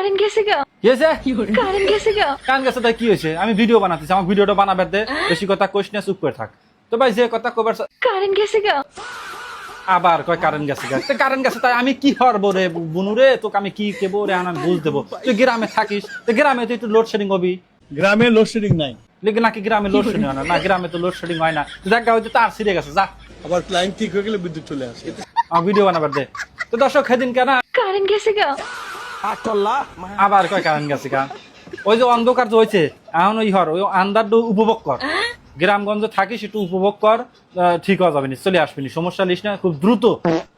Current গেছে গা। কি হয়েছে? কারেন্ট গেছে গা। কারেন্ট গেছে তাই কি হয়েছে? আমি ভিডিও বানাতেছি, আমার ভিডিওটা বানাবার দে, বেশি কথা কইস না, চুপ করে থাক। তো ভাই যে কথা কবার কারেন্ট গেছে গা। আবার কয় কারেন্ট গেছে গা। কারেন্ট গেছে তাই আমি কি হরবো রে বুনু রে, তোকে আমি কি কেবো রে, আমি বুঝ দেবো। তুই গ্রামে থাকিস, তো গ্রামে তুই একটু লোডশেডিং হবি। গ্রামে লোডশেডিং নাই, লেকিন নাকি গ্রামে লোডশেডিং হয় না? না, গ্রামে তো লোডশেডিং হয় না। দেখ গা, হয়তো তার ছিঁড়ে গেছে, যা আবার লাইন ঠিক হয়ে গেলে বিদ্যুৎ চলে আসে। আমার ভিডিও বানাবার দে। তো দর্শক সেদিন কেন কারেন্ট গেছে গা। আবার কয় কারেন্ট গেছে গা। ওই যে অন্ধকার যে হয়েছে এখন ওই হর ওই আন্দার উপভোগ কর, গ্রামগঞ্জে থাকিস একটু উপভোগ কর, ঠিক হয়ে যাবে নি, চলে আসবি নি, সমস্যা লিস না, খুব দ্রুত,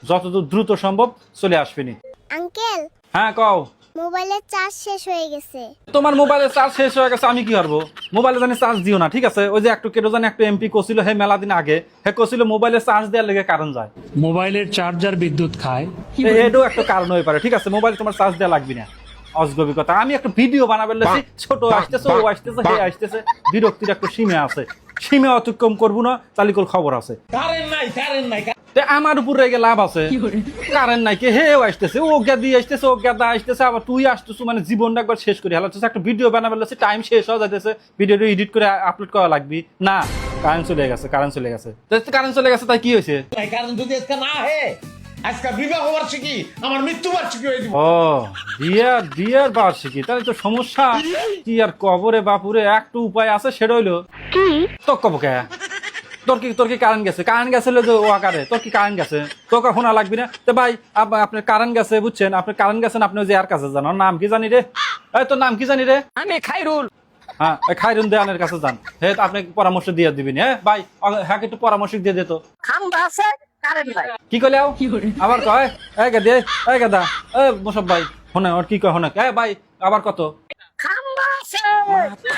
যতদূর দ্রুত সম্ভব চলে আসবি নি। আঙ্কেল, হ্যাঁ কও। মোবাইলের চার্জ শেষ হয়ে গেছে। তোমার মোবাইলের চার্জ শেষ হয়ে গেছে, আমি কি করবো? মোবাইলে জানি চার্জ দিও না, ঠিক আছে? ওই যে একটু কেটো জানি একটু এমপি কছিল হে মেলা দিন আগে, হে কছিল মোবাইলের চার্জ দেওয়ার লেগে কারণ যায়, মোবাইলের চার্জার বিদ্যুৎ খায়। এটাও একটা কারণ হয়ে পারে, ঠিক আছে? মোবাইল তোমার চার্জ দেওয়া লাগবে না, অজগবি কথা। আমি একটা ভিডিও বানাবার লেছি, ছোট আসতেছে, ও আসতেছে, হে আসতেছে, বিরক্তির একটা সীমা আছে, সীমা অতিক্রম করবো না, তালিকর খবর আছে। আমার উপর রেগে লাভ আছে? কারেন্ট নাই কে, হে আসতেছে, ও দিয়ে আসতেছে, ও গেদা আসতেছে, আবার তুই আসতেছ, মানে জীবনটা একবার শেষ করে হেলাচ্ছিস। একটা ভিডিও বানাবার লেছি, টাইম শেষ হয়ে যাইতেছে, ভিডিওটা এডিট করে আপলোড করা লাগবে না। কারেন্ট চলে গেছে, কারেন্ট চলে গেছে, কারেন্ট চলে গেছে, তাই কি হয়েছে? কারণ যদি আজকে না হে, আজকে বিবাহ বার্ষিকী, আমার মৃত্যু বার্ষিকী হয়ে দিব। ও বিয়ার বার্ষিকী, তাহলে তো সমস্যা কি আর কবরে বাপুরে। একটু উপায় আছে, সেটা হইলো কি? তোর কব কে, তোর কি কারেন্ট গেছে? কারেন্ট গেছে যে ও আকারে, তোর কি কারেন্ট গেছে? তোকে শোনা লাগবি না। তো ভাই আপনার কারেন্ট গেছে, বুঝছেন? আপনার কারেন্ট গেছেন, আপনি ওই যে আর কাছে যান, ওর নাম কি জানি রে? এই তোর নাম কি জানি রে? আমি খাইরুল। হ্যাঁ, খাইরুন দেওয়ানের কাছে যান, হে আপনি পরামর্শ দিয়ে দিবেন। হ্যাঁ ভাই, হ্যাঁ একটু পরামর্শ দিয়ে দিত। খাম্বা আছে, কারেন্ট নাই। কি কইলে আবার কয় এই গাদে, এই গাদা, এই মোসব ভাই শোনে ওর কি কয়, শোনে এই ভাই আবার কত খাম্বা আছে,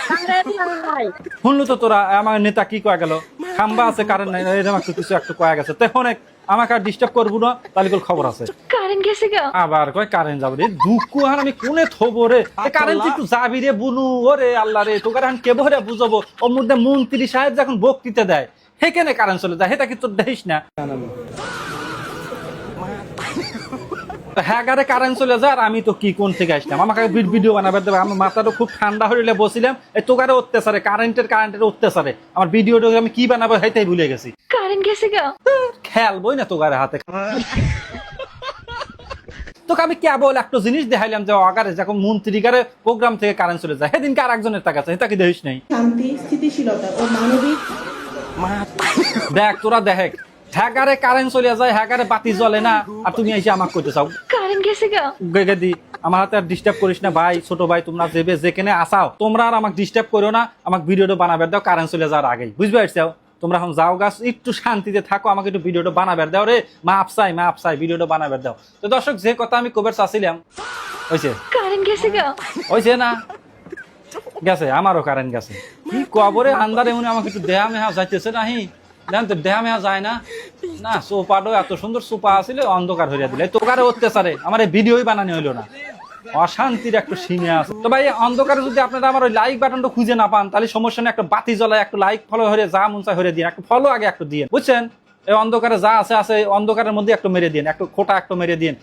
কারেন্ট নাই। শুনলু তো তোরা, আমার নেতা কি কয়ে গেল? খাম্বা আছে, কারেন্ট নাই, এরকম একটু কিছু একটু কয়ে গেছে। তখন আমাকে আর ডিস্টার্ব করবো না, তাহলে খবর আছে। কারেন্ট গেছে গা। আবার কয় কারেন্ট যাবে রে, দুঃখ আর আমি কোনে থবো রে, কারেন্ট একটু যাবি রে বুনু, ওরে আল্লাহ রে, তোকে এখন কেবো রে বুঝবো। ওর মধ্যে মন্ত্রী সাহেব যখন বক্তৃতা দেয়, সেখানে কারেন্ট চলে যায়, সেটা কি তোর দেখিস না? হ্যাঁ গারে কারেন্ট চলে যায়, আর আমি তো কি কোন থেকে আসলাম, আমাকে ভিডিও বানাবে দেবে। আমার মাথাটা খুব ঠান্ডা হইলে বসিলাম, এই তোকারে অত্যাচারে, কারেন্টের অত্যাচারে আমার ভিডিওটা আমি কি বানাবো সেইটাই ভুলে গেছি। কারেন্ট গেছে গা। খেলবই না তোকারে হাতে। তোকে আমি কেবল একটা জিনিস দেখাইলাম যে আগারে যখন মন্ত্রীকারে প্রোগ্রাম থেকে কারেন্ট চলে যায়, সেদিনকে আর একজনের টাকা আছে, তাকে দেখিস নাই। শান্তি, স্থিতিশীলতা ও মানবিক। দেখ তোরা দেখ, হ্যাকারে কারেন্ট চলে যায়, হ্যাকারে বাতি জ্বলে না, আর তুমি এসে আমাকে কইতে চাও কারেন্ট গেছে গা। গেদি। আমার হাতে আর ডিস্টার্ব করিস না ভাই, ছোট ভাই, তোমরা যেবে যেখানে আসাও, তোমরা আর আমাকে ডিস্টার্ব করো না, আমাকে ভিডিওটা বানাবে দাও কারেন্ট চলে যাওয়ার আগেই, বুঝতে পারছাও? তোমরা এখন যাও গাছ, একটু শান্তিতে থাকো, আমাকে একটু ভিডিওটা বানাবে দাও রে, মাপ চাই ভিডিওটা বানাবে দাও। তো দর্শক, যে কথা আমি কবার চাচ্ছিলাম হয়েছে, কারেন্ট গেছে গা। হয়েছে না? গেছে, আমারও কারেন্ট গেছে। কি কবরে আন্দারে উনি আমাকে একটু দেহা মেহা যাইতেছে নাহি, জান তো দেহা মেহা যায় না। না সোপাটাও এত সুন্দর সোপা আসলে অন্ধকার হইয়া দিলে, তোকারে অত্যাচারে আমার এই ভিডিওই বানানো হইলো না। অশান্তির একটা সীমা আছে। তো ভাই অন্ধকারে যদি আপনারা আমার ওই লাইক বাটনটা খুঁজে না পান, তাহলে সমস্যা নেই, একটা বাতি জ্বলায় একটু লাইক ফলো হয়ে যা মনসা হয়ে দিন, একটু ফলো আগে একটু দিয়ে, বুঝছেন? এই অন্ধকারে যা আছে অন্ধকারের মধ্যে একটু মেরে দিন, একটু খোটা একটু মেরে দিন।